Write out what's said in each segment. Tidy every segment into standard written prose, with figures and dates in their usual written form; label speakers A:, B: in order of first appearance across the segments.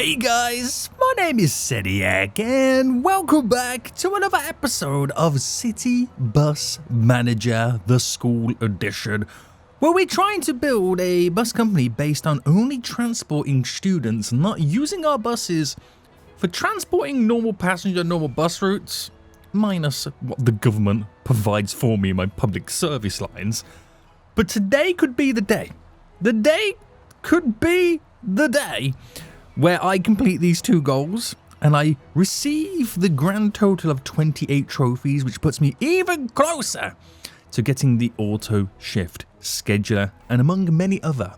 A: Hey guys, my name is Sediak and welcome back to another episode of City Bus Manager, the School Edition, where we're trying to build a bus company based on only transporting students, not using our buses for transporting normal passenger, normal bus routes, minus what the government provides for me in my public service lines. But today could be the day. The day could be the day where I complete these two goals and I receive the grand total of 28 trophies, which puts me even closer to getting the auto shift scheduler and among many other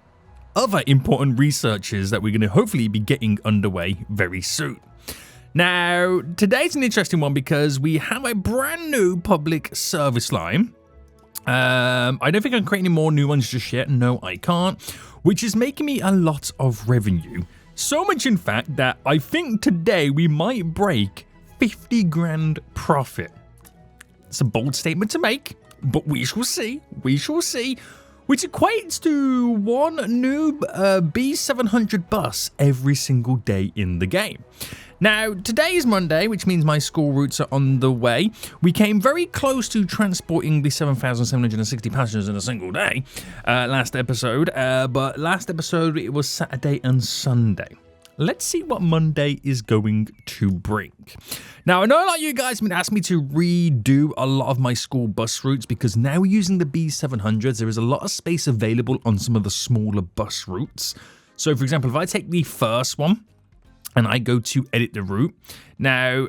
A: important researches that we're going to hopefully be getting underway very soon. Now, today's an interesting one because we have a brand new public service line. I don't think I can create any more new ones just yet. No, I can't, which is making me a lot of revenue. So much, in fact, that I think today we might break 50 grand profit. It's a bold statement to make, but we shall see. We shall see. Which equates to one new B700 bus every single day in the game. Now, today is Monday, which means my school routes are on the way. We came very close to transporting the 7,760 passengers in a single day last episode, but last episode it was Saturday and Sunday. Let's see what Monday is going to bring. Now, I know a lot of you guys have been asking me to redo a lot of my school bus routes because now we're using the B700s. There is a lot of space available on some of the smaller bus routes. So, for example, if I take the first one, and I go to edit the route. Now,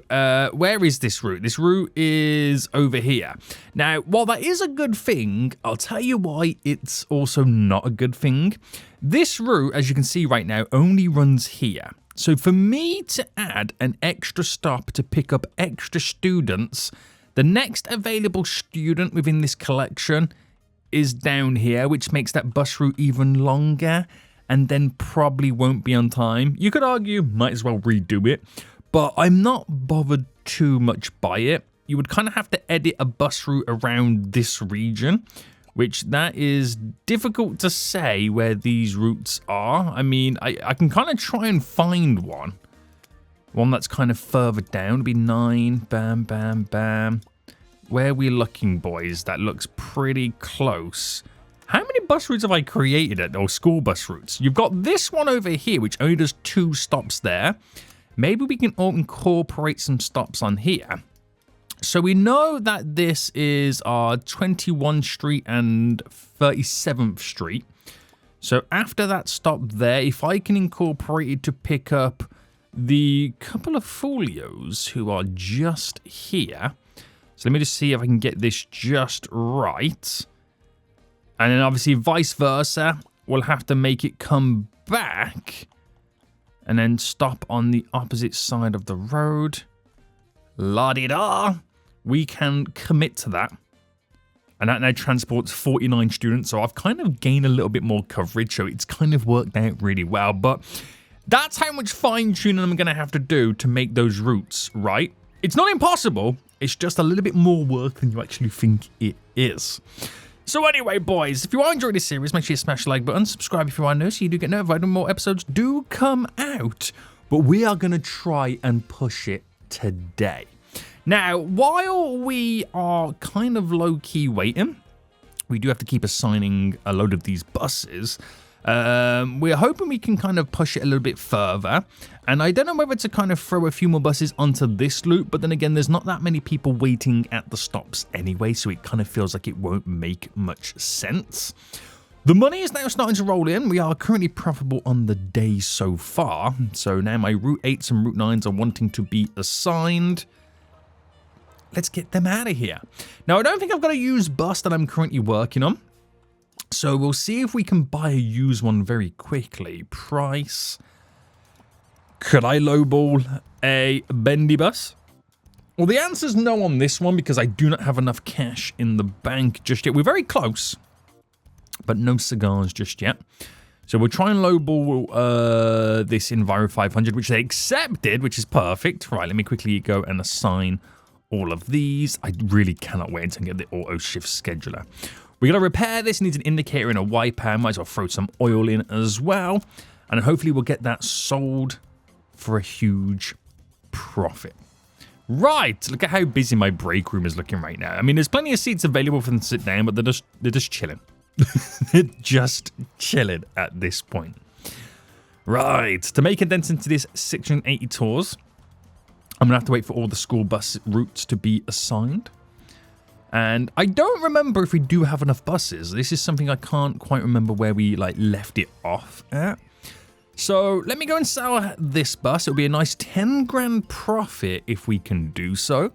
A: where is this route? This route is over here. Now, while that is a good thing, I'll tell you why it's also not a good thing. This route, as you can see right now, only runs here. So for me to add an extra stop to pick up extra students, the next available student within this collection is down here, which makes that bus route even longer, and then probably won't be on time. You could argue, might as well redo it, but I'm not bothered too much by it. You would kind of have to edit a bus route around this region, which that is difficult to say where these routes are. I mean, I can kind of try and find one that's kind of further down. It'd be 9, bam, bam, bam. Where are we looking, boys? That looks pretty close. How many bus routes have I created or school bus routes? You've got this one over here, which only does 2 stops there. Maybe we can incorporate some stops on here. So we know that this is our 21st Street and 37th Street. So after that stop there, if I can incorporate it to pick up the couple of folios who are just here. So let me just see if I can get this just right. And then obviously vice versa, we'll have to make it come back and then stop on the opposite side of the road. La-di-da. We can commit to that. And that now transports 49 students. So I've kind of gained a little bit more coverage. So it's kind of worked out really well. But that's how much fine-tuning I'm going to have to do to make those routes right. It's not impossible. It's just a little bit more work than you actually think it is. So anyway, boys, if you are enjoying this series, make sure you smash the like button, subscribe if you are new so you do get notified when more episodes do come out. But we are going to try and push it today. Now, while we are kind of low-key waiting, we do have to keep assigning a load of these buses. We're hoping we can kind of push it a little bit further. And I don't know whether to kind of throw a few more buses onto this loop, but then again, there's not that many people waiting at the stops anyway, so it kind of feels like it won't make much sense. The money is now starting to roll in. We are currently profitable on the day so far. So now my Route 8s and Route 9s are wanting to be assigned. Let's get them out of here. Now, I don't think I've got a used bus that I'm currently working on. So we'll see if we can buy a used one very quickly. Price. Could I lowball a bendy bus? Well, the answer's no on this one because I do not have enough cash in the bank just yet. We're very close, but no cigars just yet. So we'll try and lowball this Enviro 500, which they accepted, which is perfect. Right, let me quickly go and assign all of these. I really cannot wait until I get the auto shift scheduler. We're going to repair this. It needs an indicator and a wiper. Might as well throw some oil in as well. And hopefully we'll get that sold for a huge profit. Right, look at how busy my break room is looking right now. I mean, there's plenty of seats available for them to sit down, but they're just chilling. They're just chilling at this point. Right, to make a dent into this 680 tours, I'm going to have to wait for all the school bus routes to be assigned. And I don't remember if we do have enough buses. This is something I can't quite remember where we left it off at. So let me go and sell this bus. It'll be a nice 10 grand profit if we can do so.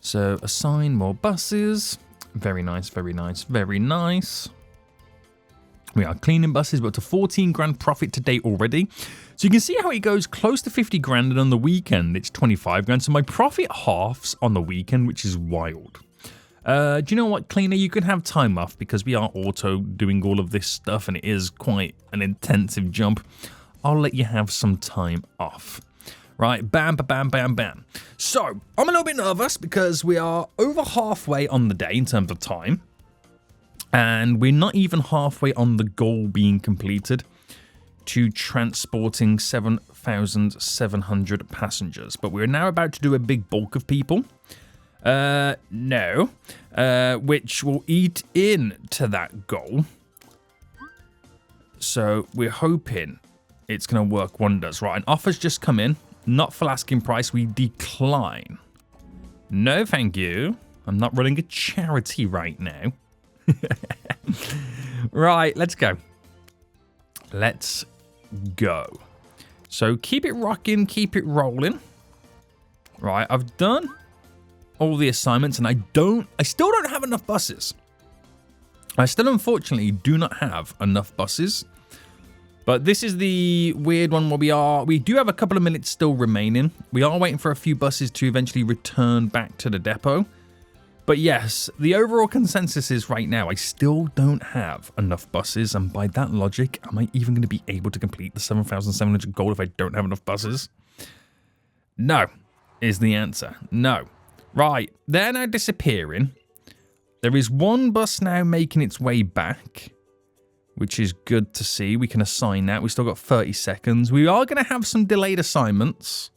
A: So assign more buses. Very nice, very nice, very nice. We are cleaning buses, but to 14 grand profit to date already. So you can see how it goes close to 50 grand, and on the weekend it's 25 grand. So my profit halves on the weekend, which is wild. Do you know what, cleaner? You can have time off because we are auto doing all of this stuff and it is quite an intensive job. I'll let you have some time off. Right, bam, bam, bam, bam. So I'm a little bit nervous because we are over halfway on the day in terms of time. And we're not even halfway on the goal being completed to transporting 7,700 passengers. But we're now about to do a big bulk of people. Which will eat into that goal. So we're hoping it's going to work wonders. Right, an offer's just come in. Not full asking price. We decline. No, thank you. I'm not running a charity right now. Right, let's go. Let's go. So keep it rocking, keep it rolling. Right, I've done all the assignments and I still don't have enough buses. I still unfortunately do not have enough buses. But this is the weird one where we do have a couple of minutes still remaining. We are waiting for a few buses to eventually return back to the depot. But yes, the overall consensus is right now I still don't have enough buses, and by that logic, am I even going to be able to complete the 7,700 goal if I don't have enough buses? No, is the answer. No. Right, they're now disappearing. There is one bus now making its way back, which is good to see. We can assign that. We've still got 30 seconds. We are going to have some delayed assignments.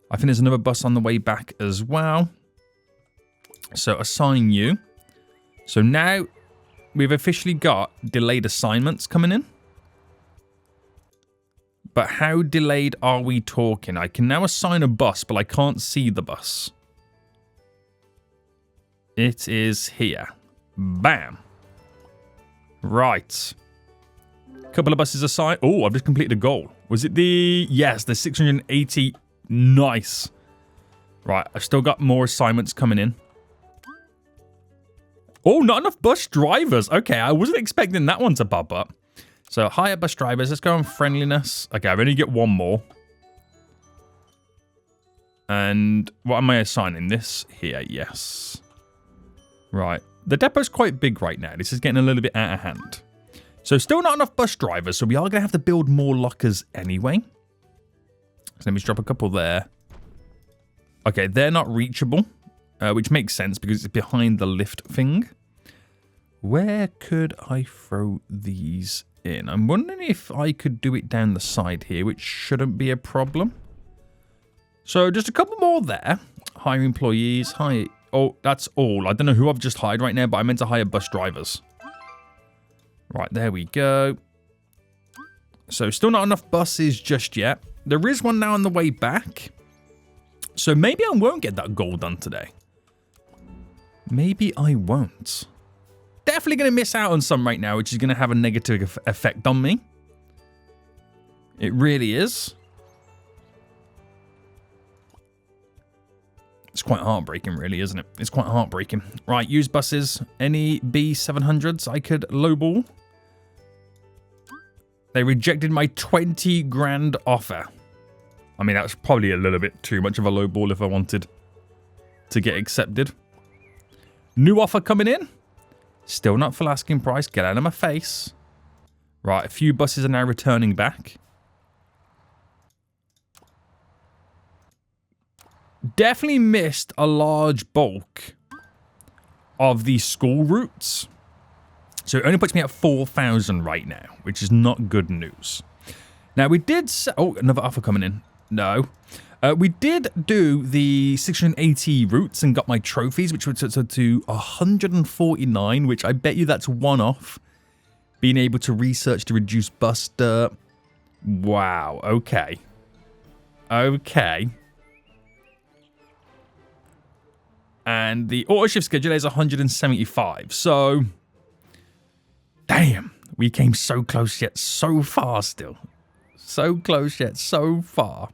A: I think there's another bus on the way back as well. So assign you. So now we've officially got delayed assignments coming in. But how delayed are we talking? I can now assign a bus, but I can't see the bus. It is here. Bam. Right. Couple of buses assigned. Oh, I've just completed a goal. Was it the... Yes, the 680. Nice. Right, I've still got more assignments coming in. Oh, not enough bus drivers. Okay, I wasn't expecting that one to pop up. So, hire bus drivers. Let's go on friendliness. Okay, I've only got one more. And what am I assigning? This here, yes. Right. The depot's quite big right now. This is getting a little bit out of hand. So, still not enough bus drivers. So, we are going to have to build more lockers anyway. So, let me just drop a couple there. Okay, they're not reachable. Which makes sense because it's behind the lift thing. Where could I throw these in? I'm wondering if I could do it down the side here, which shouldn't be a problem. So just a couple more there. Hire employees. Hire... Oh, that's all. I don't know who I've just hired right now, but I meant to hire bus drivers. Right, there we go. So still not enough buses just yet. There is one now on the way back. So maybe I won't get that goal done today. Maybe I won't. Definitely going to miss out on some right now, which is going to have a negative effect on me. It really is. It's quite heartbreaking, really, isn't it? It's quite heartbreaking. Right, use buses. Any B700s I could lowball. They rejected my 20 grand offer. I mean, that's probably a little bit too much of a lowball if I wanted to get accepted. New offer coming in. Still not full asking price. Get out of my face. Right, a few buses are now returning back. Definitely missed a large bulk of the school routes. So it only puts me at 4,000 right now, which is not good news. Now, we did... Oh, another offer coming in. No. We did do the 680 routes and got my trophies, which was to 149, which I bet you that's one off. Being able to research to reduce bus dirt. Wow, okay. Okay. And the auto shift schedule is 175, so... Damn, we came so close yet so far still. So close yet so far.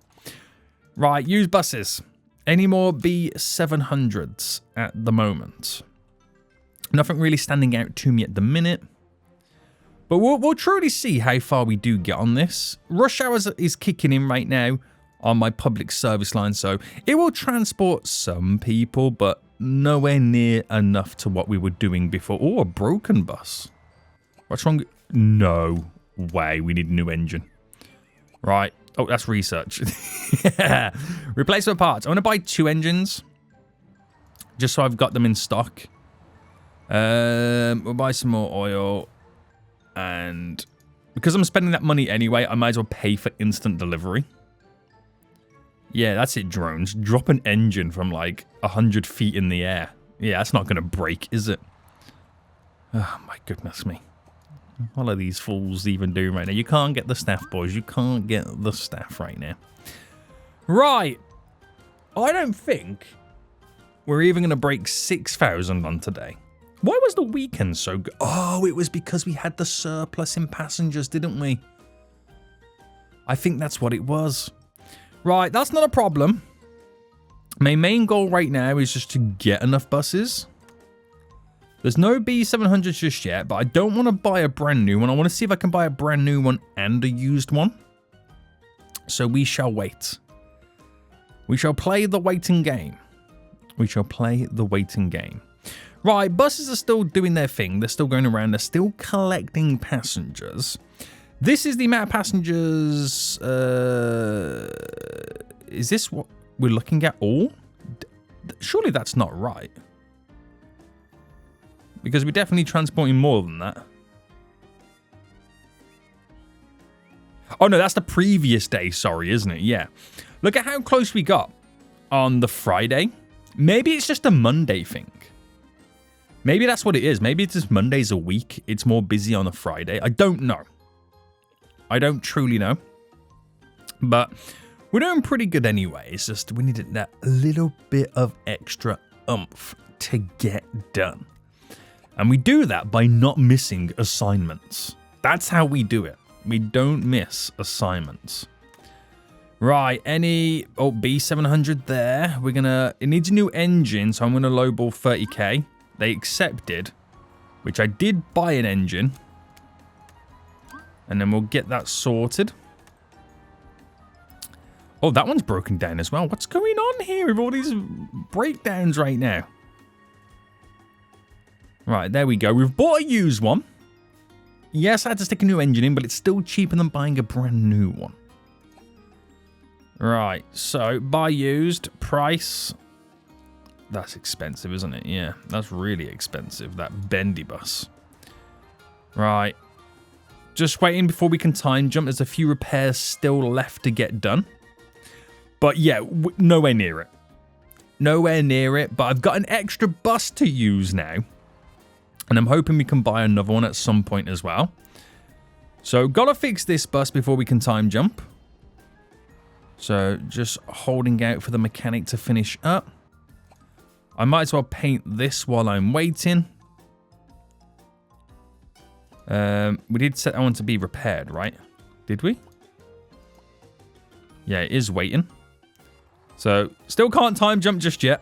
A: Right, use buses. Any more B700s at the moment? Nothing really standing out to me at the minute. But we'll truly see how far we do get on this. Rush hours is kicking in right now on my public service line, so it will transport some people, but nowhere near enough to what we were doing before. Oh, a broken bus. What's wrong? No way. We need a new engine. Right. Oh, that's research. Yeah. Replacement parts. I want to buy 2 engines. Just so I've got them in stock. We'll buy some more oil. And because I'm spending that money anyway, I might as well pay for instant delivery. Yeah, that's it, drones. Drop an engine from like 100 feet in the air. Yeah, that's not going to break, is it? Oh, my goodness me. What are these fools even doing right now? You can't get the staff, boys. You can't get the staff right now. Right. I don't think we're even going to break 6,000 on today. Why was the weekend so good? Oh, it was because we had the surplus in passengers, didn't we? I think that's what it was. Right, that's not a problem. My main goal right now is just to get enough buses. There's no B700 just yet, but I don't want to buy a brand new one. I want to see if I can buy a brand new one and a used one. So we shall wait. We shall play the waiting game. We shall play the waiting game. Right, buses are still doing their thing. They're still going around. They're still collecting passengers. This is the amount of passengers. Is this what we're looking at all? Surely that's not right. Because we're definitely transporting more than that. Oh, no, that's the previous day, sorry, isn't it? Yeah. Look at how close we got on the Friday. Maybe it's just a Monday thing. Maybe that's what it is. Maybe it's just Mondays a week. It's more busy on a Friday. I don't know. I don't truly know. But we're doing pretty good anyway. It's just we needed that little bit of extra oomph to get done. And we do that by not missing assignments. That's how we do it. We don't miss assignments. Right, B700 there. It needs a new engine, so I'm gonna lowball 30k. They accepted, which I did buy an engine. And then we'll get that sorted. Oh, that one's broken down as well. What's going on here with all these breakdowns right now? Right, there we go. We've bought a used one. Yes, I had to stick a new engine in, but it's still cheaper than buying a brand new one. Right, so buy used, price. That's expensive, isn't it? Yeah, that's really expensive, that bendy bus. Right. Just waiting before we can time jump. There's a few repairs still left to get done. But yeah, nowhere near it. Nowhere near it, but I've got an extra bus to use now. And I'm hoping we can buy another one at some point as well. So, gotta fix this bus before we can time jump. So, just holding out for the mechanic to finish up. I might as well paint this while I'm waiting. We did set that one to be repaired, right? Did we? Yeah, it is waiting. So, still can't time jump just yet.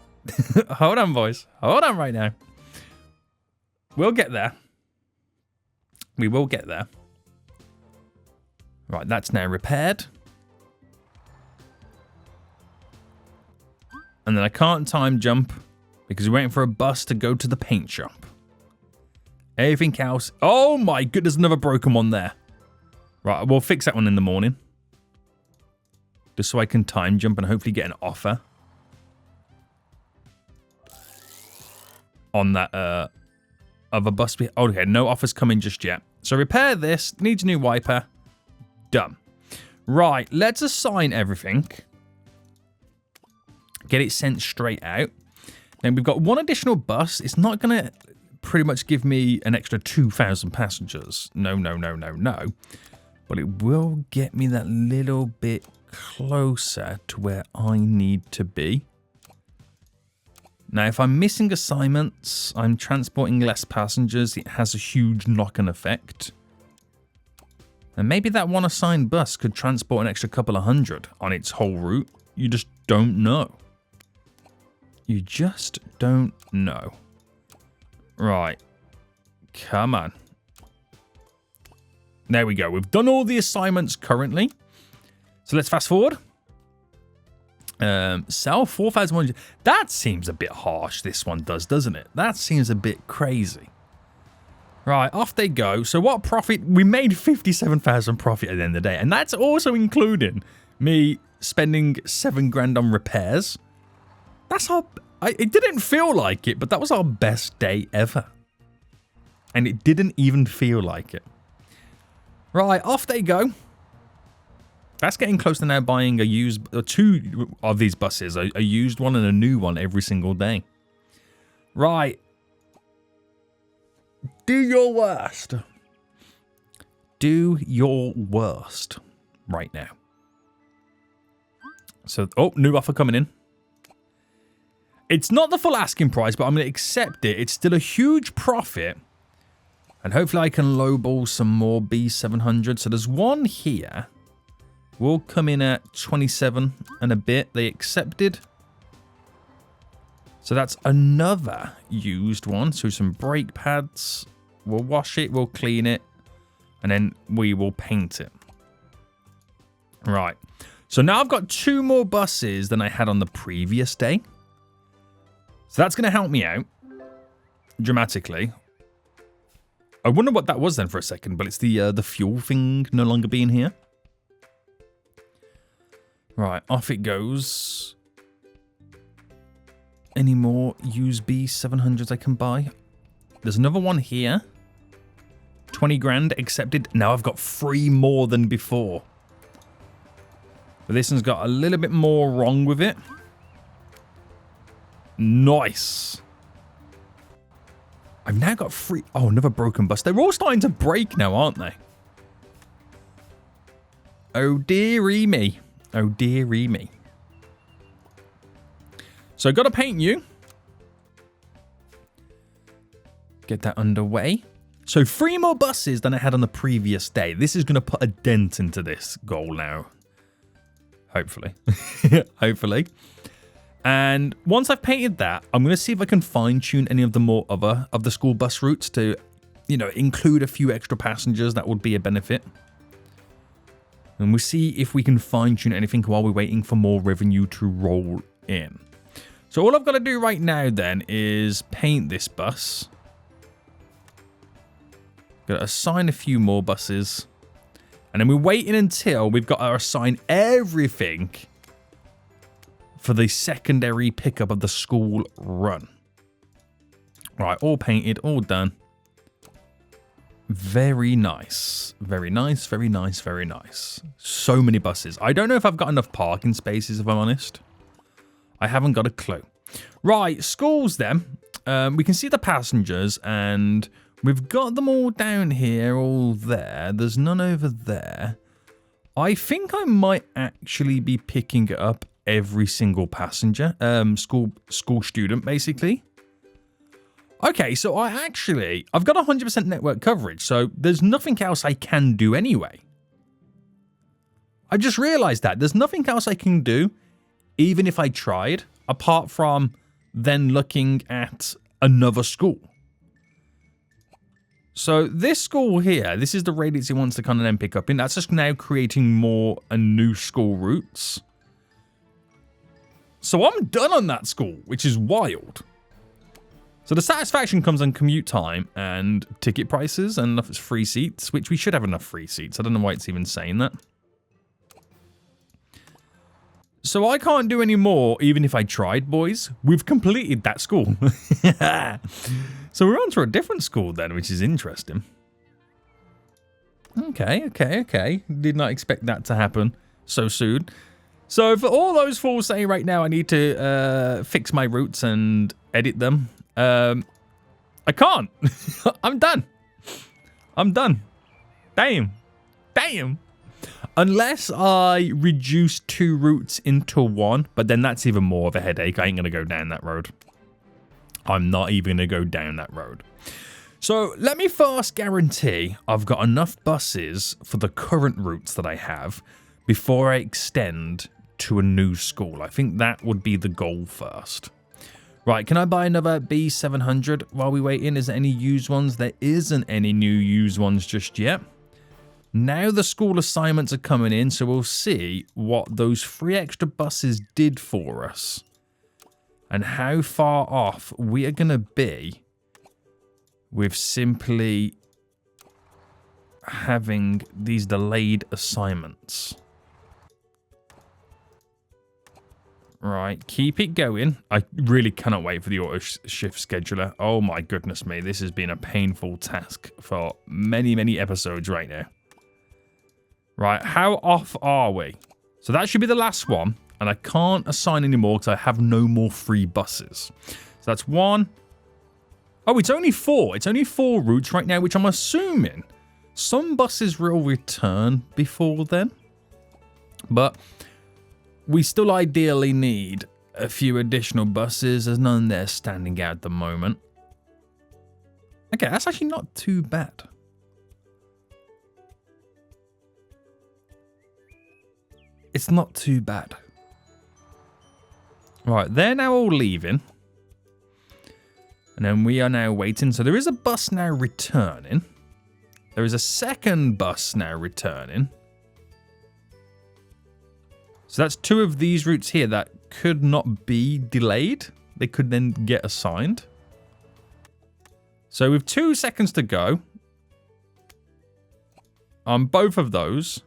A: Hold on, boys. Hold on right now. We'll get there. We will get there. Right, that's now repaired. And then I can't time jump because we're waiting for a bus to go to the paint shop. Everything else. Oh my goodness, another broken one there. Right, we'll fix that one in the morning. Just so I can time jump and hopefully get an offer on that of a bus. Okay, no offers coming just yet. So repair this. Needs a new wiper. Done. Right, let's assign everything. Get it sent straight out. Then we've got one additional bus. It's not going to pretty much give me an extra 2,000 passengers. No, no, no, no, no. But it will get me that little bit closer to where I need to be. Now, if I'm missing assignments, I'm transporting less passengers. It has a huge knock-on effect. And maybe that one assigned bus could transport an extra couple of hundred on its whole route. You just don't know. You just don't know. Right. Come on. There we go. We've done all the assignments currently. So let's fast forward. Sell 4,100. That seems a bit harsh, this one does, doesn't it? That seems a bit crazy. Right, off they go. So what profit? We made 57,000 profit at the end of the day. And that's also including me spending 7 grand on repairs. That's our... it didn't feel like it, but that was our best day ever. And it didn't even feel like it. Right, off they go. That's getting close to now buying a used... 2 of these buses. A used one and a new one every single day. Right. Do your worst. Do your worst right now. So, oh, new offer coming in. It's not the full asking price, but I'm going to accept it. It's still a huge profit. And hopefully I can lowball some more B700. So there's one here. We'll come in at 27 and a bit. They accepted. So that's another used one. So some brake pads. We'll wash it. We'll clean it. And then we will paint it. Right. So now I've got 2 more buses than I had on the previous day. So that's going to help me out dramatically. I wonder what that was then for a second, but it's the fuel thing no longer being here. Right, off it goes. Any more used B700s I can buy? There's another one here. 20 grand accepted. Now I've got 3 more than before. But this one's got a little bit more wrong with it. Nice. I've now got 3. Oh, another broken bus. They're all starting to break now, aren't they? Oh, dearie me. Oh, dearie me. So, got to paint you. Get that underway. So, 3 more buses than I had on the previous day. This is going to put a dent into this goal now. Hopefully. Hopefully. And once I've painted that, I'm going to see if I can fine-tune any of the more other of the school bus routes to, you know, include a few extra passengers. That would be a benefit. And we'll see if we can fine-tune anything while we're waiting for more revenue to roll in. So all I've got to do right now then is paint this bus. Got to assign a few more buses. And then we're waiting until we've got to assign everything for the secondary pickup of the school run. Right, all painted, all done. Very nice. Very nice, very nice, very nice. So many buses. I don't know if I've got enough parking spaces, if I'm honest. I haven't got a clue. Right, schools then. We can see the passengers, and we've got them all down here, all there. There's none over there. I think I might actually be picking up every single passenger, school student, basically. Okay, so I've got 100% network coverage, so there's nothing else I can do anyway. I just realized that. There's nothing else I can do, even if I tried, apart from then looking at another school. So this school here, this is the radius it wants to kind of then pick up in. That's just now creating more and new school routes. So I'm done on that school, which is wild. So the satisfaction comes on commute time and ticket prices and enough free seats, which we should have enough free seats. I don't know why it's even saying that. So I can't do any more, even if I tried, boys. We've completed that school. So we're on to a different school then, which is interesting. Okay. Did not expect that to happen. so soon. So for all those fools saying right now I need to fix my routes and edit them, I can't. I'm done. I'm done. Damn. Damn. Unless I reduce 2 routes into 1, but then that's even more of a headache. I ain't going to go down that road. I'm not even going to go down that road. So let me first guarantee I've got enough buses for the current routes that I have before I extend to a new school. I think that would be the goal first. Right, can I buy another B700 while we wait in? Is there any used ones? There isn't any new used ones just yet. Now the school assignments are coming in, so we'll see what those 3 extra buses did for us and how far off we are going to be with simply having these delayed assignments. Right, keep it going. I really cannot wait for the auto shift scheduler. Oh my goodness me, this has been a painful task for many, many episodes right now. Right, how off are we? So that should be the last one, and I can't assign anymore because I have no more free buses. So that's 1. Oh, it's only 4. It's only 4 routes right now, which I'm assuming some buses will return before then. But we still ideally need a few additional buses. There's none there standing out at the moment. Okay, that's actually not too bad. It's not too bad. Right, they're now all leaving. And then we are now waiting. So there is a bus now returning. There is a second bus now returning. So that's 2 of these routes here that could not be delayed. They could then get assigned. So with 2 seconds to go on both of those,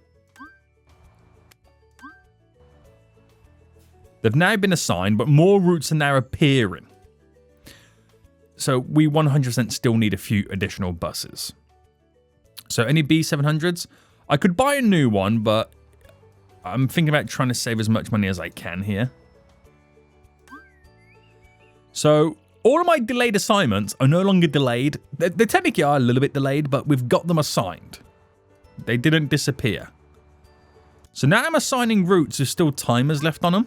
A: they've now been assigned, but more routes are now appearing. So we 100% still need a few additional buses. So any B700s? I could buy a new one, but I'm thinking about trying to save as much money as I can here. So all of my delayed assignments are no longer delayed. They technically are a little bit delayed, but we've got them assigned. They didn't disappear. So now I'm assigning routes with still timers left on them.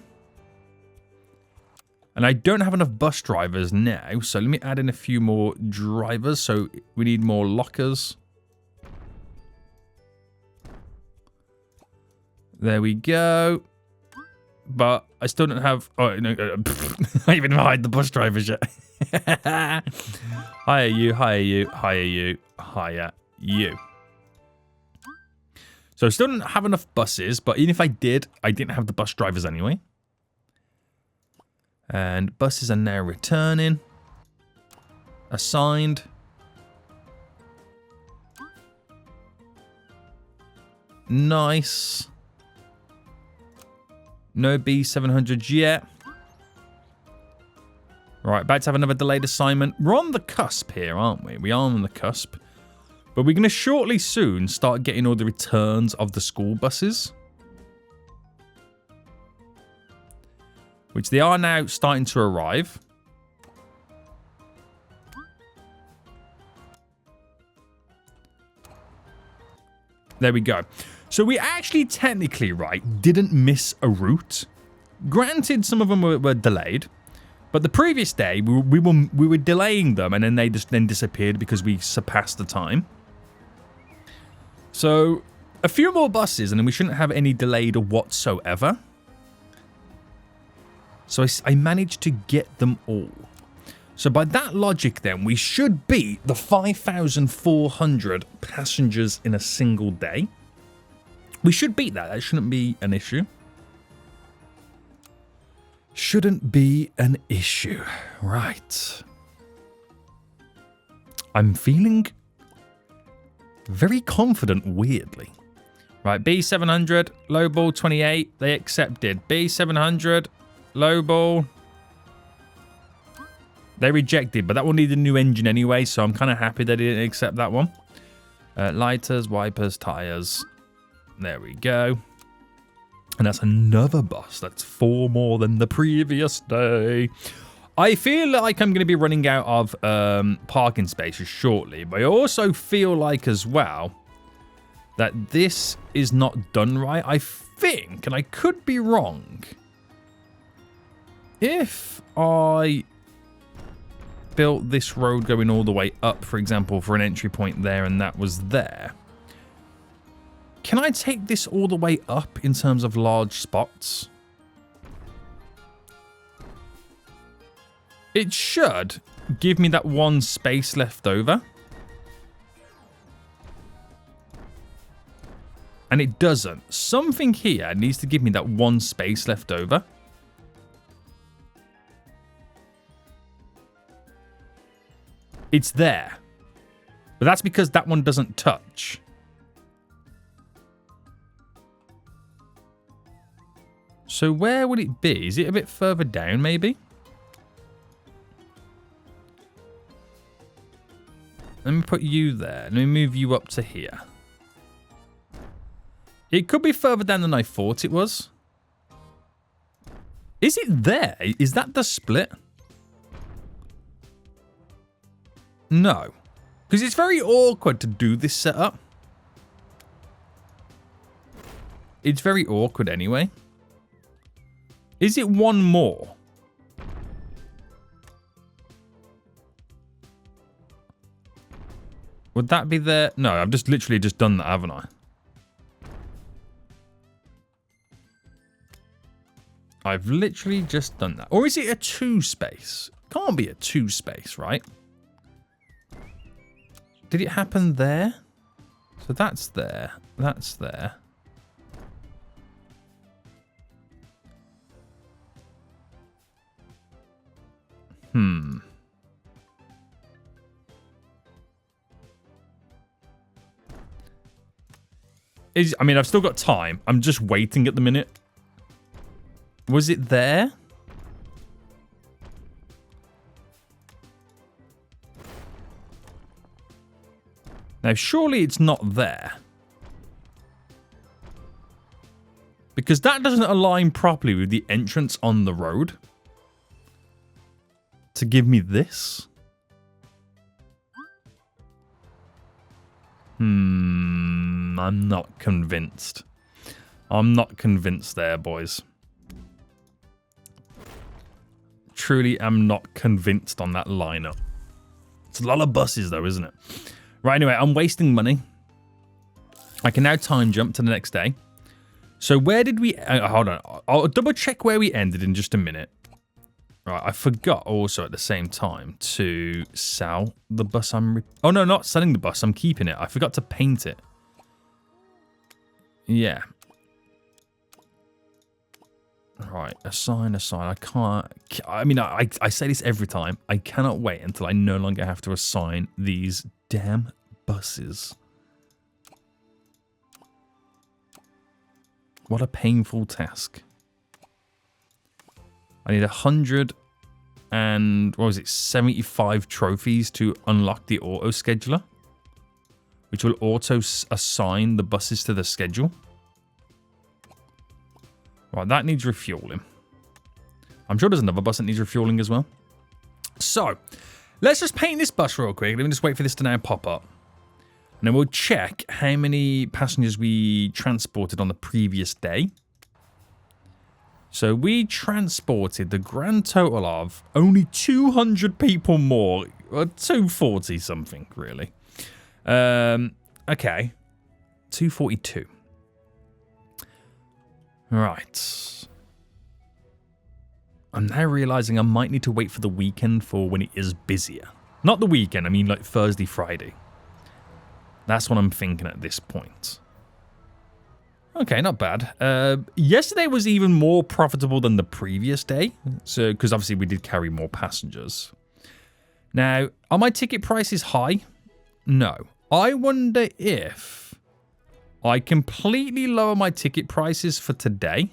A: And I don't have enough bus drivers now, so let me add in a few more drivers. So we need more lockers. There we go. But I still don't have... Oh, no. I even hired the bus drivers yet. Hire you, hire you, hire you, hire you. So I still don't have enough buses, but even if I did, I didn't have the bus drivers anyway. And buses are now returning. Assigned. Nice. No B700s yet. Right, about to have another delayed assignment. We're on the cusp here, aren't we? We are on the cusp. But we're going to shortly soon start getting all the returns of the school buses. Which they are now starting to arrive. There we go. So we actually technically, right, didn't miss a route. Granted, some of them were delayed. But the previous day, we were delaying them, and then they just disappeared because we surpassed the time. So a few more buses, and then we shouldn't have any delayed whatsoever. So I managed to get them all. So by that logic, then, we should beat the 5,400 passengers in a single day. We should beat that. That shouldn't be an issue. Shouldn't be an issue. Right. I'm feeling very confident, weirdly. Right, B700, low ball 28. They accepted. B700, low ball. They rejected, but that one needed a new engine anyway, so I'm kind of happy they didn't accept that one. Lighters, wipers, tyres. There we go. And that's another bus. That's 4 more than the previous day. I feel like I'm going to be running out of parking spaces shortly. But I also feel like as well that this is not done right. I think, and I could be wrong, if I built this road going all the way up, for example, for an entry point there, and that was there, can I take this all the way up in terms of large spots? It should give me that 1 space left over. And it doesn't. Something here needs to give me that 1 space left over. It's there. But that's because that one doesn't touch. So where would it be? Is it a bit further down, maybe? Let me put you there. Let me move you up to here. It could be further down than I thought it was. Is it there? Is that the split? No. Because it's very awkward to do this setup. It's very awkward anyway. Is it 1 more? Would that be there? No, I've just literally just done that, haven't I? I've literally just done that. Or is it a 2 space? Can't be a 2 space, right? Did it happen there? So that's there. That's there. I mean, I've still got time. I'm just waiting at the minute. Was it there? Now, surely it's not there. Because that doesn't align properly with the entrance on the road. To give me this? I'm not convinced. I'm not convinced there, boys. Truly am not convinced on that lineup. It's a lot of buses though, isn't it? Right, anyway, I'm wasting money. I can now time jump to the next day. So where did we... hold on. I'll double check where we ended in just a minute. Right, I forgot also at the same time to sell the bus oh, no, not selling the bus. I'm keeping it. I forgot to paint it. Yeah. Right, assign. I can't... I mean, I say this every time. I cannot wait until I no longer have to assign these damn buses. What a painful task. I need 100 and, what was it, 75 trophies to unlock the auto scheduler, which will auto assign the buses to the schedule. Right, that needs refueling. I'm sure there's another bus that needs refueling as well. So, let's just paint this bus real quick. Let me just wait for this to now pop up. And then we'll check how many passengers we transported on the previous day. So we transported the grand total of only 200 people more. 240 something, really. Okay. 242. Right. I'm now realizing I might need to wait for the weekend for when it is busier. Not the weekend, I mean like Thursday, Friday. That's what I'm thinking at this point. Okay, not bad. Yesterday was even more profitable than the previous day. So, because obviously we did carry more passengers. Now, are my ticket prices high? No. I wonder if I completely lower my ticket prices for today.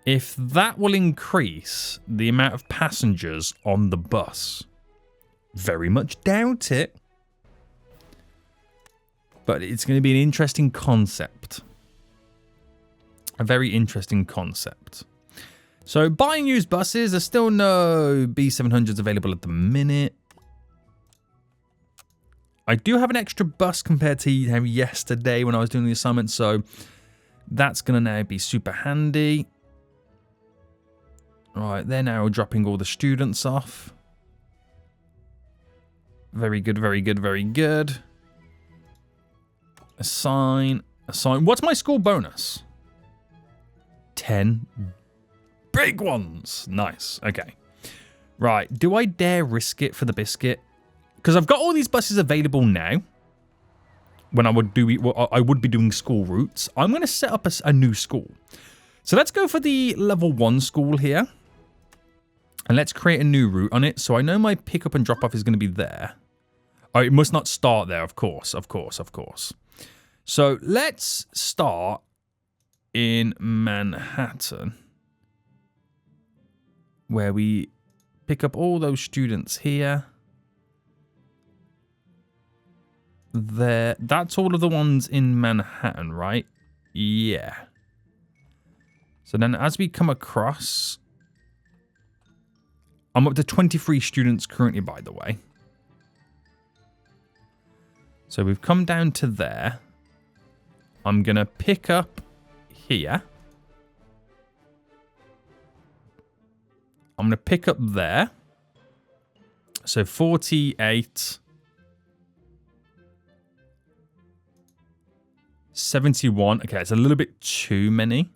A: If that will increase the amount of passengers on the bus. Very much doubt it. But it's going to be an interesting concept. A very interesting concept. So buying used buses, there's still no B700s available at the minute. I do have an extra bus compared to yesterday when I was doing the assignment, so that's going to now be super handy. Right, they're now dropping all the students off. Very good, very good, very good. Assign. What's my school bonus? 10 big ones. Nice. Okay. Right. Do I dare risk it for the biscuit? Because I've got all these buses available now. When I would be doing school routes. I'm going to set up a new school. So let's go for the level 1 school here. And let's create a new route on it. So I know my pickup and drop off is going to be there. Oh, it must not start there, of course. So let's start in Manhattan, where we pick up all those students here. There, that's all of the ones in Manhattan, right? Yeah. So then as we come across, I'm up to 23 students currently, by the way. So we've come down to there. I'm going to pick up here. I'm going to pick up there. So 48. 71. Okay, it's a little bit too many.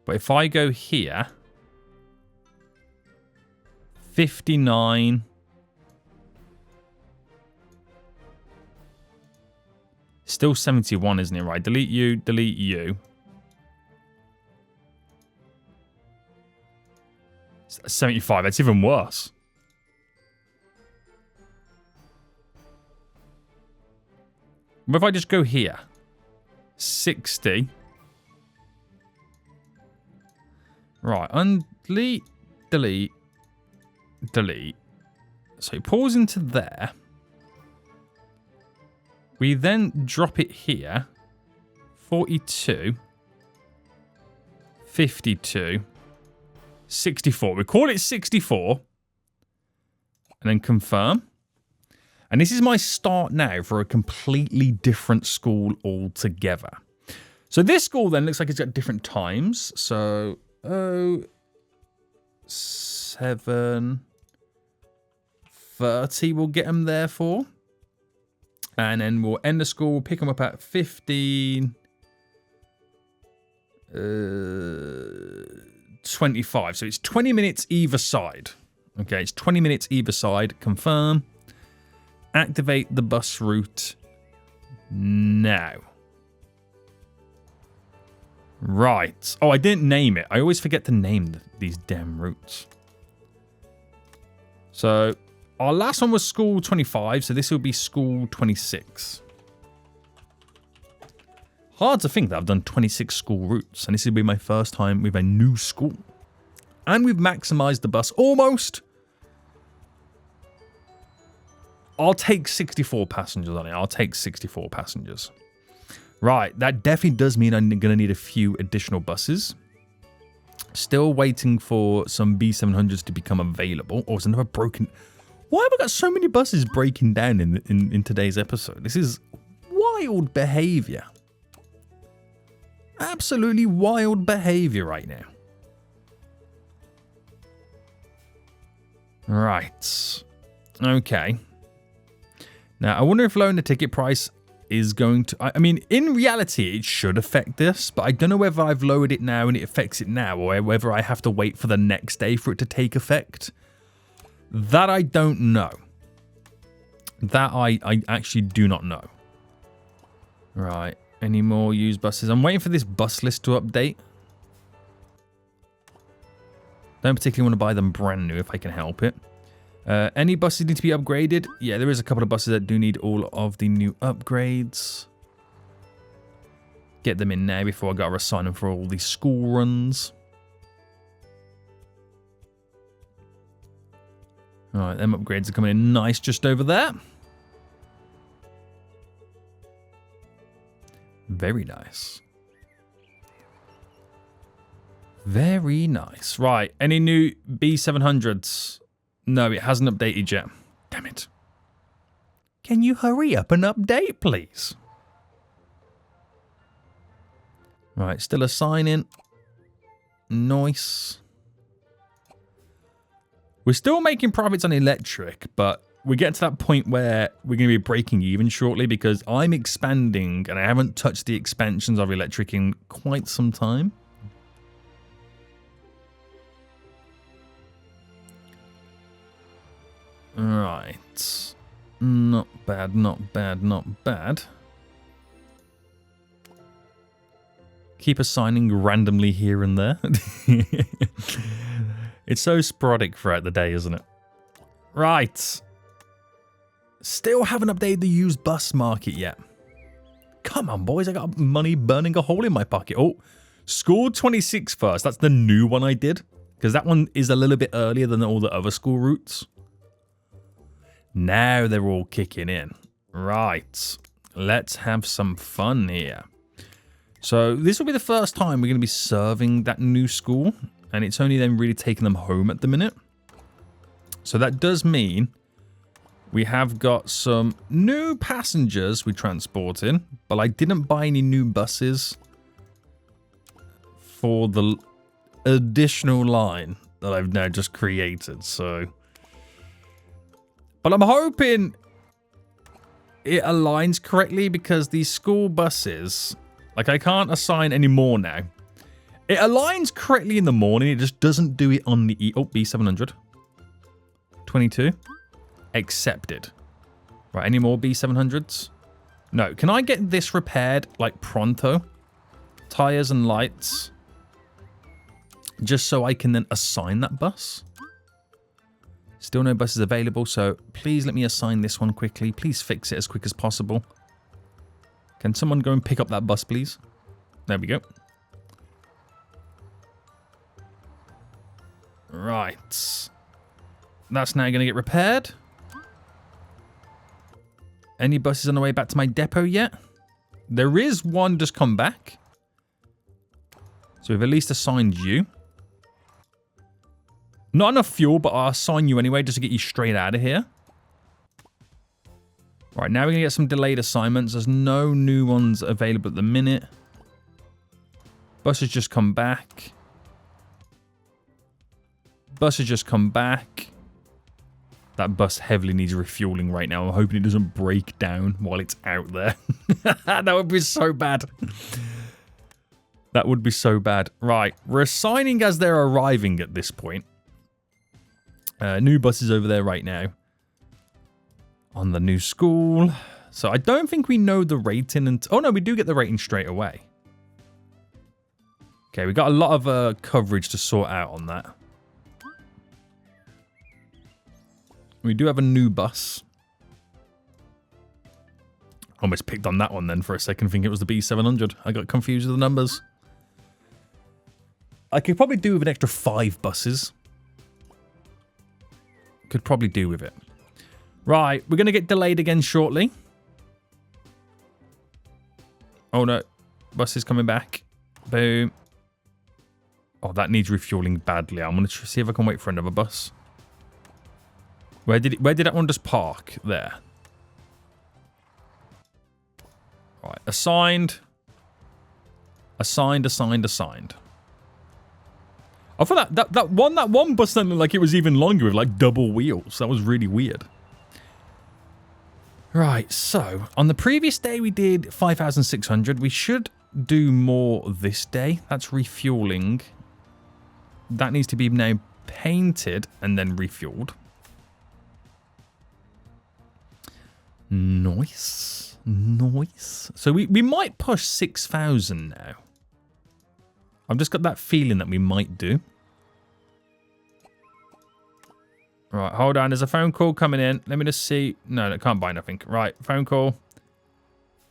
A: But if I go here, 59. Still 71, isn't it? Right, delete you, delete you. 75, that's even worse. What if I just go here? 60. Right, delete, delete, delete. So it pulls into there. We then drop it here. 42. 52. 64. We call it 64. And then confirm. And this is my start now for a completely different school altogether. So this school then looks like it's got different times. So 7:30 we'll get them there for. And then we'll end the school, we'll pick them up at 15. 25. So it's 20 minutes either side. Okay, it's 20 minutes either side. Confirm. Activate the bus route now. Right. Oh, I didn't name it. I always forget to name these damn routes. So our last one was school 25, so this will be school 26. Hard to think that I've done 26 school routes, and this will be my first time with a new school. And we've maximized the bus almost. I'll take 64 passengers on it. I'll take 64 passengers. Right, that definitely does mean I'm going to need a few additional buses. Still waiting for some B700s to become available. Oh, it's another broken... Why have I got so many buses breaking down in today's episode? This is wild behavior. Absolutely wild behavior right now. Right. Okay. Now, I wonder if lowering the ticket price is going to... I mean, in reality, it should affect this, but I don't know whether I've lowered it now and it affects it now, or whether I have to wait for the next day for it to take effect. That I don't know. That I actually do not know. Right. Any more used buses? I'm waiting for this bus list to update. Don't particularly want to buy them brand new if I can help it. Any buses need to be upgraded? Yeah, there is a couple of buses that do need all of the new upgrades. Get them in now before I got to assign them for all these school runs. Alright, them upgrades are coming in nice just over there. Very nice. Very nice. Right. Any new B700s? No, it hasn't updated yet. Damn it. Can you hurry up and update, please? Right. Still assigning. Nice. We're still making profits on electric, but we're getting to that point where we're going to be breaking even shortly because I'm expanding and I haven't touched the expansions of electric in quite some time. Right. Not bad, not bad, not bad. Keep assigning randomly here and there. It's so sporadic throughout the day, isn't it? Right. Still haven't updated the used bus market yet. Come on, boys. I got money burning a hole in my pocket. Oh, school 26 first. That's the new one I did. Because that one is a little bit earlier than all the other school routes. Now they're all kicking in. Right. Let's have some fun here. So this will be the first time we're going to be serving that new school. And it's only then really taking them home at the minute. So that does mean we have got some new passengers we transported. But I didn't buy any new buses for the additional line that I've now just created. So, but I'm hoping it aligns correctly because these school buses, like I can't assign any more now. It aligns correctly in the morning. It just doesn't do it on the B700. 22. Accepted. Right, any more B700s? No. Can I get this repaired, like, pronto? Tires and lights. Just so I can then assign that bus. Still no buses available, so please let me assign this one quickly. Please fix it as quick as possible. Can someone go and pick up that bus, please? There we go. Right. That's now going to get repaired. Any buses on the way back to my depot yet? There is one just come back. So we've at least assigned you. Not enough fuel, but I'll assign you anyway just to get you straight out of here. Right, now we're going to get some delayed assignments. There's no new ones available at the minute. Bus has just come back. Bus has just come back. That bus heavily needs refueling right now. I'm hoping it doesn't break down while it's out there. That would be so bad. That would be so bad. Right, we're assigning as they're arriving at this point. New buses over there right now. On the new school. So I don't think we know the rating. Oh no, we do get the rating straight away. Okay, we got a lot of coverage to sort out on that. We do have a new bus. Almost picked on that one then for a second, thinking it was the B700. I got confused with the numbers. I could probably do with an extra 5 buses. Could probably do with it. Right, we're going to get delayed again shortly. Oh no, bus is coming back. Boom. Oh, that needs refueling badly. I'm going to see if I can wait for another bus. Where did that one just park? There. Right, assigned. Assigned. I thought that one bus sounded like it was even longer with like double wheels. That was really weird. Right, so on the previous day we did 5,600. We should do more this day. That's refueling. That needs to be now painted and then refueled. Nice. Nice. So we might push 6,000 now. I've just got that feeling that we might do. Right, hold on. There's a phone call coming in. Let me just see. No, that can't buy nothing. Right, phone call.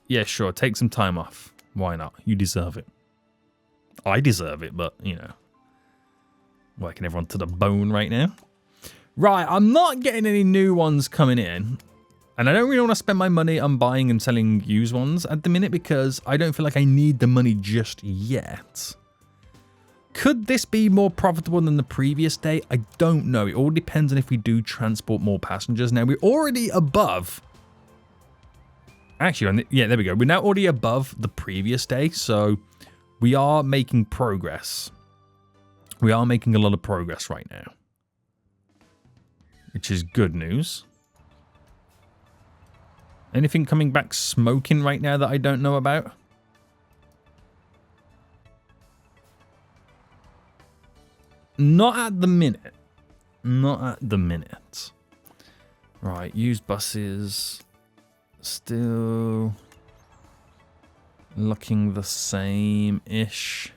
A: Yeah, sure. Take some time off. Why not? You deserve it. I deserve it, but, you know. Working everyone to the bone right now. Right, I'm not getting any new ones coming in. And I don't really want to spend my money on buying and selling used ones at the minute because I don't feel like I need the money just yet. Could this be more profitable than the previous day? I don't know. It all depends on if we do transport more passengers. Now, we're already above. Actually, yeah, there we go. We're now already above the previous day, so we are making progress. We are making a lot of progress right now, which is good news. Anything coming back smoking right now that I don't know about? Not at the minute. Not at the minute. Right, used buses. Still looking the same-ish.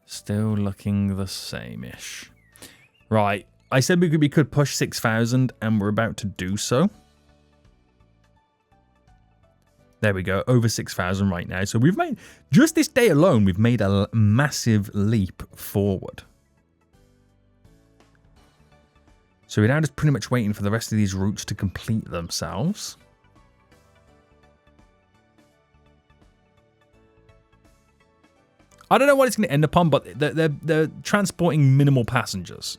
A: Still looking the same-ish. Right, I said we could push 6,000 and we're about to do so. There we go, over 6,000 right now. So we've made, just this day alone, we've made a massive leap forward. So we're now just pretty much waiting for the rest of these routes to complete themselves. I don't know what it's going to end up on, but they're transporting minimal passengers.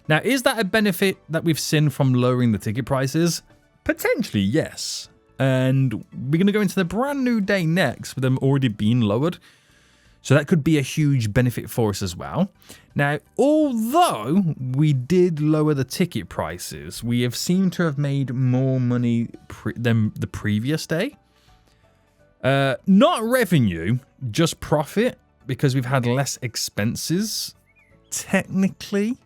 A: Now, is that a benefit that we've seen from lowering the ticket prices? Potentially, yes. And we're going to go into the brand new day next with them already being lowered. So that could be a huge benefit for us as well. Now, although we did lower the ticket prices, we have seemed to have made more money than the previous day. Not revenue, just profit, because we've had less expenses. Technically.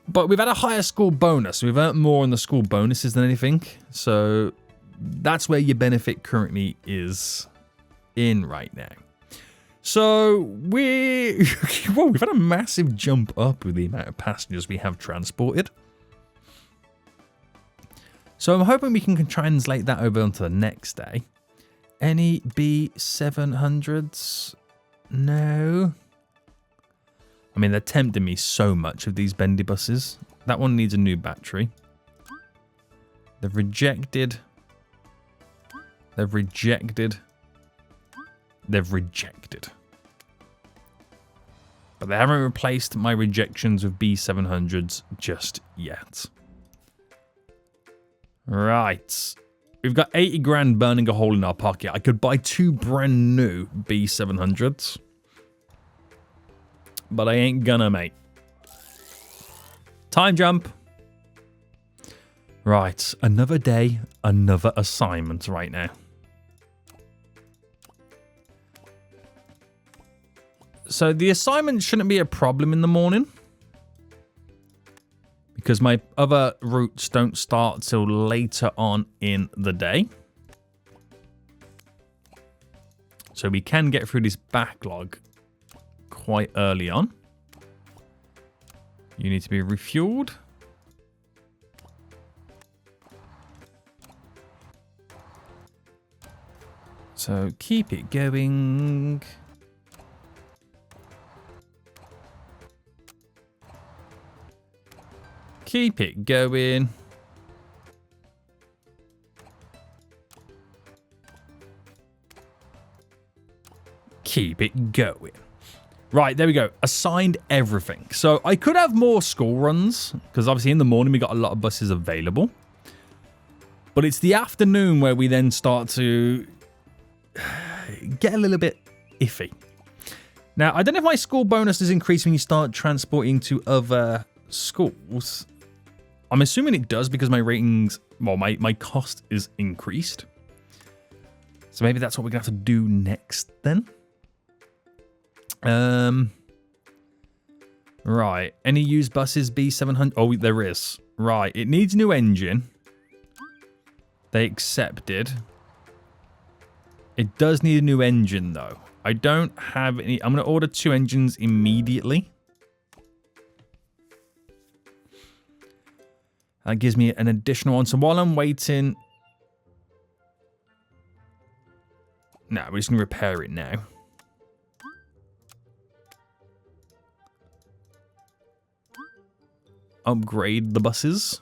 A: But we've had a higher school bonus. We've earned more on the school bonuses than anything. So that's where your benefit currently is in right now. So we've had a massive jump up with the amount of passengers we have transported. So I'm hoping we can translate that over onto the next day. Any B700s? No. I mean, they're tempting me so much of these bendy buses. That one needs a new battery. They've rejected. They've rejected. They've rejected. But they haven't replaced my rejections with B700s just yet. Right. We've got 80 grand burning a hole in our pocket. I could buy 2 brand new B700s. But I ain't gonna, mate. Time jump. Right. Another day, another assignment right now. So the assignment shouldn't be a problem in the morning. Because my other routes don't start till later on in the day. So we can get through this backlog quite early on. You need to be refueled. So keep it going. Keep it going. Keep it going. Right, there we go. Assigned everything. So I could have more school runs, because obviously in the morning we got a lot of buses available. But it's the afternoon where we then start to get a little bit iffy. Now, I don't know if my school bonus is increased when you start transporting to other schools. I'm assuming it does because my ratings, well, my cost is increased. So maybe that's what we're going to have to do next then. Right. Any used buses B700? Oh, there is. Right. It needs new engine. They accepted. It does need a new engine though. I don't have any. I'm going to order 2 engines immediately. That gives me an additional one. So while I'm waiting... No, we're just going to repair it now. upgrade the buses.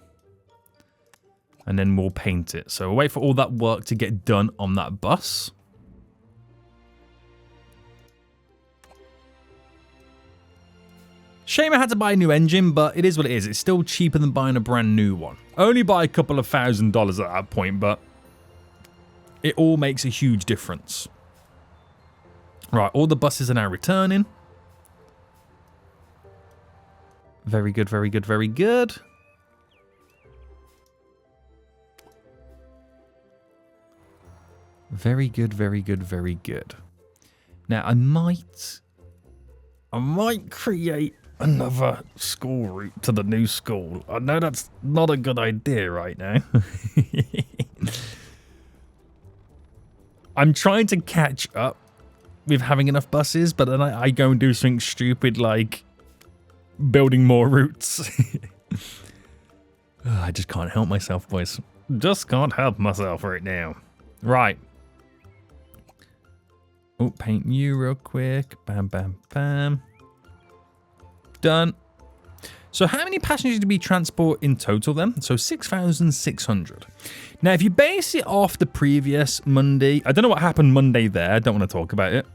A: And then we'll paint it. So we'll wait for all that work to get done on that bus. Shame I had to buy a new engine, but it is what it is. It's still cheaper than buying a brand new one. Only by a couple of $1,000s at that point, but it all makes a huge difference. Right, all the buses are now returning. Very good, very good, very good. Very good, very good, very good. Now, I might create another school route to the new school. I know that's not a good idea right now. I'm trying to catch up with having enough buses, but then I go and do something stupid like building more routes. I just can't help myself, boys. Just can't help myself right now. Right. Oh, paint you real quick. Bam, bam, bam. Done. So how many passengers do we transport in total then? So 6,600. Now, if you base it off the previous Monday, I don't know what happened Monday there. I don't want to talk about it.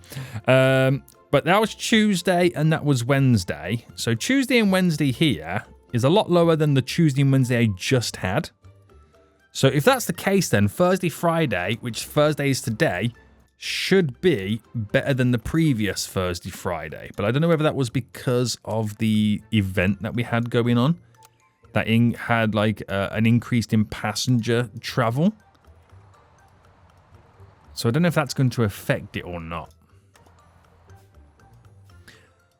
A: But that was Tuesday and that was Wednesday. So Tuesday and Wednesday here is a lot lower than the Tuesday and Wednesday I just had. So if that's the case then, Thursday, Friday, which Thursday is today, should be better than the previous Thursday, Friday. But I don't know whether that was because of the event that we had going on. That had like an increase in passenger travel. So I don't know if that's going to affect it or not.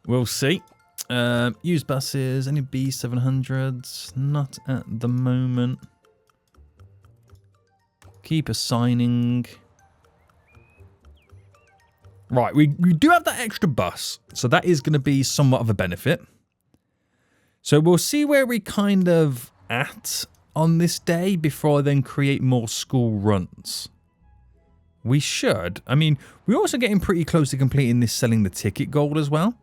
A: We'll see. Used buses, any B700s? Not at the moment. Keep assigning. Right, we do have that extra bus, so that is going to be somewhat of a benefit. So we'll see where we kind of at on this day before I then create more school runs. We should. I mean, we're also getting pretty close to completing this selling the ticket goal as well.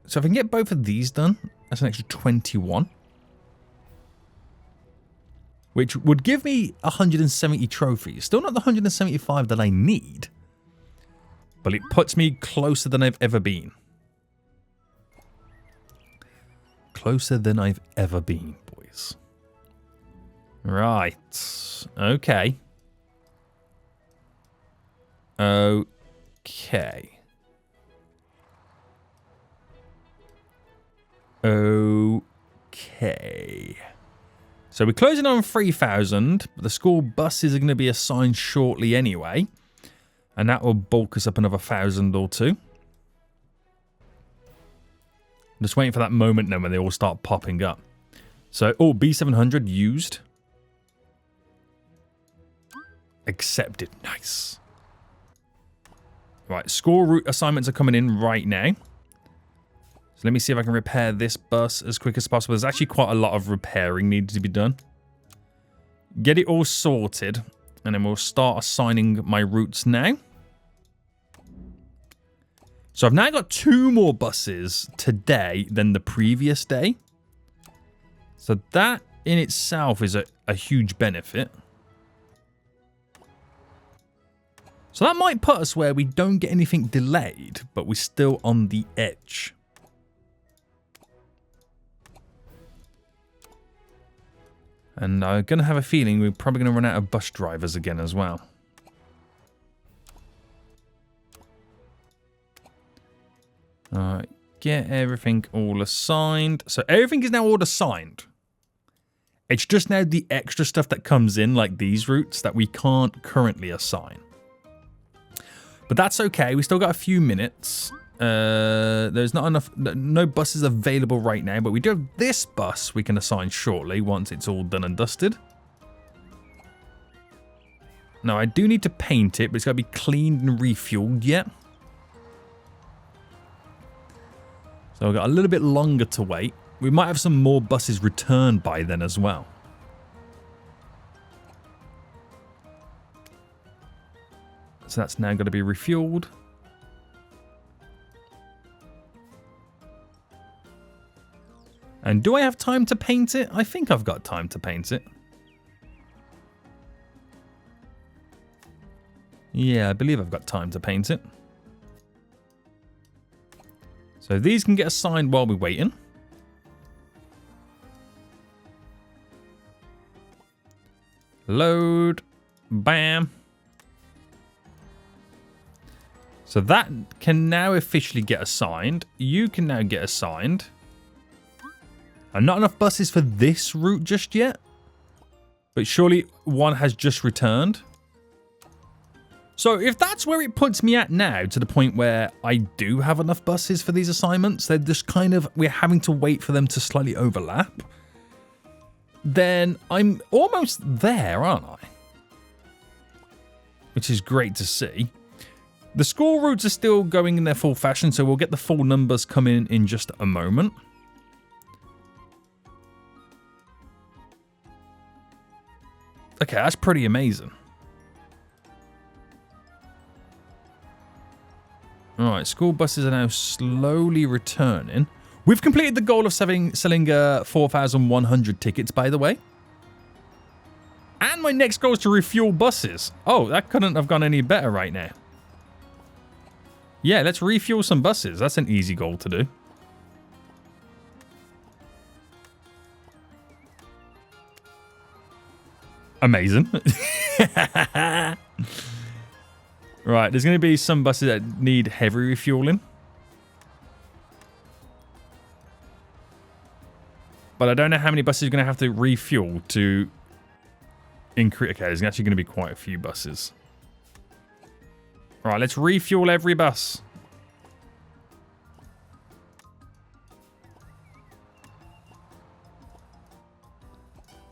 A: So if I can get both of these done, that's an extra 21. Which would give me 170 trophies. Still not the 175 that I need. But it puts me closer than I've ever been. Closer than I've ever been, boys. Right. Okay. Okay. Okay. So we're closing on 3,000. But the school buses are going to be assigned shortly anyway. And that will bulk us up another 1,000 or two. I'm just waiting for that moment now when they all start popping up. So, oh, B700 used. Accepted. Nice. Right, school route assignments are coming in right now. So let me see if I can repair this bus as quick as possible. There's actually quite a lot of repairing needed to be done. Get it all sorted. And then we'll start assigning my routes now. So I've now got 2 more buses today than the previous day. So that in itself is a huge benefit. So that might put us where we don't get anything delayed, but we're still on the edge. And I'm going to have a feeling we're probably going to run out of bus drivers again as well. Alright, get everything all assigned. So everything is now all assigned. It's just now the extra stuff that comes in, like these routes, that we can't currently assign. But that's okay, we still got a few minutes. There's not enough, no buses available right now, but we do have this bus we can assign shortly once it's all done and dusted. Now I do need to paint it, but it's got to be cleaned and refueled yet. So we've got a little bit longer to wait. We might have some more buses returned by then as well. So that's now got to be refueled. And do I have time to paint it? I think I've got time to paint it. Yeah, I believe I've got time to paint it. So these can get assigned while we're waiting. Load. Bam. So that can now officially get assigned. You can now get assigned. And not enough buses for this route just yet. But surely one has just returned. So if that's where it puts me at now, to the point where I do have enough buses for these assignments, they're just kind of, we're having to wait for them to slightly overlap. Then I'm almost there, aren't I? Which is great to see. The school routes are still going in their full fashion, so we'll get the full numbers coming in just a moment. Okay, that's pretty amazing. Alright, school buses are now slowly returning. We've completed the goal of selling 4,100 tickets, by the way. And my next goal is to refuel buses. Oh, that couldn't have gone any better right now. Yeah, let's refuel some buses. That's an easy goal to do. Amazing. Right, there's going to be some buses that need heavy refueling. But I don't know how many buses are going to have to refuel to increase. Okay, there's actually going to be quite a few buses. All right, let's refuel every bus.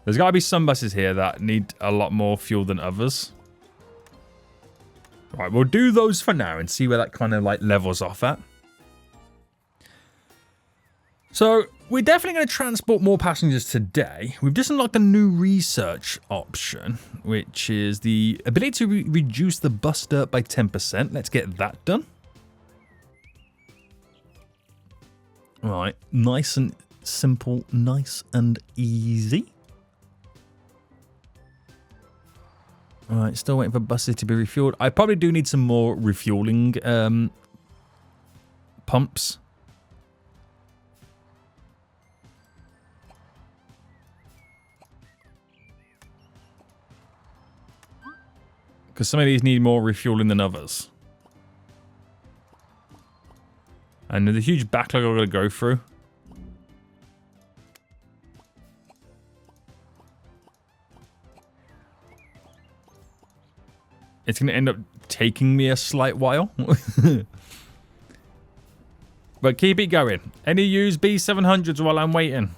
A: There's got to be some buses here that need a lot more fuel than others. All right, we'll do those for now and see where that kind of like levels off at. So we're definitely going to transport more passengers today. We've just unlocked a new research option, which is the ability to reduce the bus dirt by 10%. Let's get that done. All right, nice and simple, nice and easy. All right, still waiting for buses to be refueled. I probably do need some more refueling pumps. Because some of these need more refueling than others. And there's a huge backlog I've got to go through. It's going to end up taking me a slight while. But keep it going. Any used B700s while I'm waiting?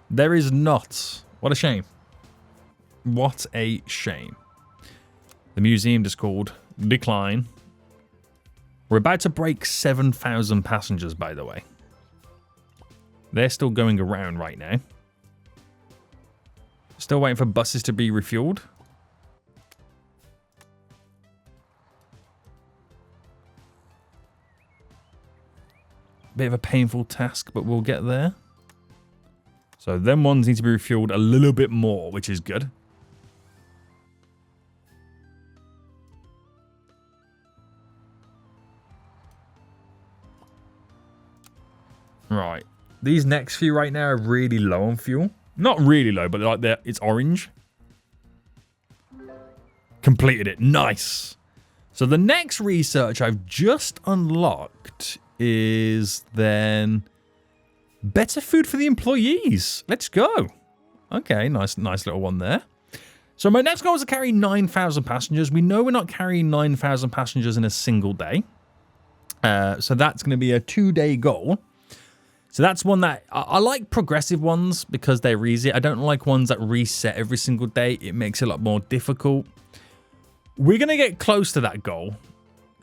A: There is not. What a shame. What a shame. The museum just called. Decline. We're about to break 7,000 passengers, by the way. They're still going around right now. Still waiting for buses to be refueled. Bit of a painful task, but we'll get there. So them ones need to be refueled a little bit more, which is good. Right. These next few right now are really low on fuel. Not really low, but like it's orange. Completed it. Nice. So the next research I've just unlocked is then better food for the employees. Let's go. Okay, nice little one there. So my next goal is to carry 9,000 passengers. We know we're not carrying 9,000 passengers in a single day. So that's going to be a 2-day goal. So that's one that I like progressive ones because they're easy. I don't like ones that reset every single day. It makes it a lot more difficult. We're going to get close to that goal.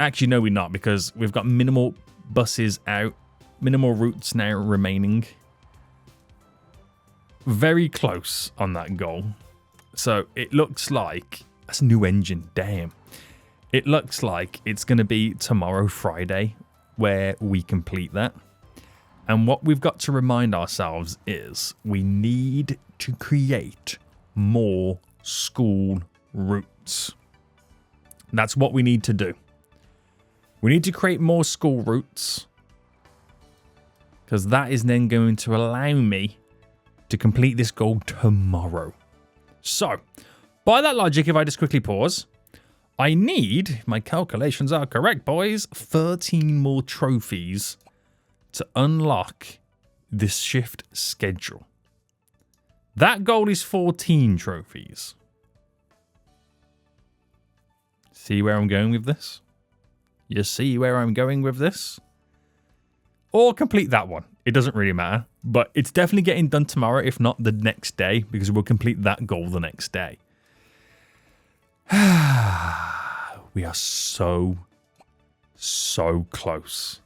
A: Actually, no, we're not, because we've got minimal buses out, minimal routes now remaining. Very close on that goal. So it looks like that's a new engine. Damn. It looks like it's going to be tomorrow, Friday, where we complete that. And what we've got to remind ourselves is we need to create more school routes. That's what we need to do. We need to create more school routes, because that is then going to allow me to complete this goal tomorrow. So, by that logic, if I just quickly pause, I need, my calculations are correct, boys, 13 more trophies to unlock this shift schedule. That goal is 14 trophies. See where I'm going with this? You see where I'm going with this? Or complete that one. It doesn't really matter. But it's definitely getting done tomorrow, if not the next day, because we'll complete that goal the next day. We are so close.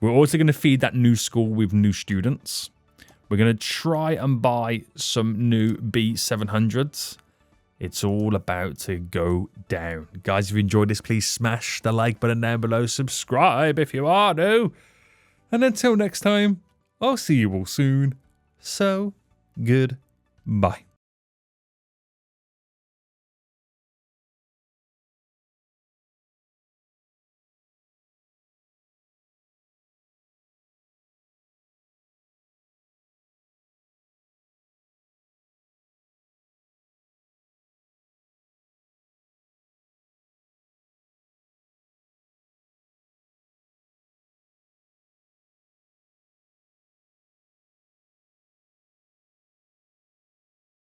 A: We're also going to feed that new school with new students. We're going to try and buy some new B700s. It's all about to go down. Guys, if you enjoyed this, please smash the like button down below. Subscribe if you are new. And until next time, I'll see you all soon. So, goodbye.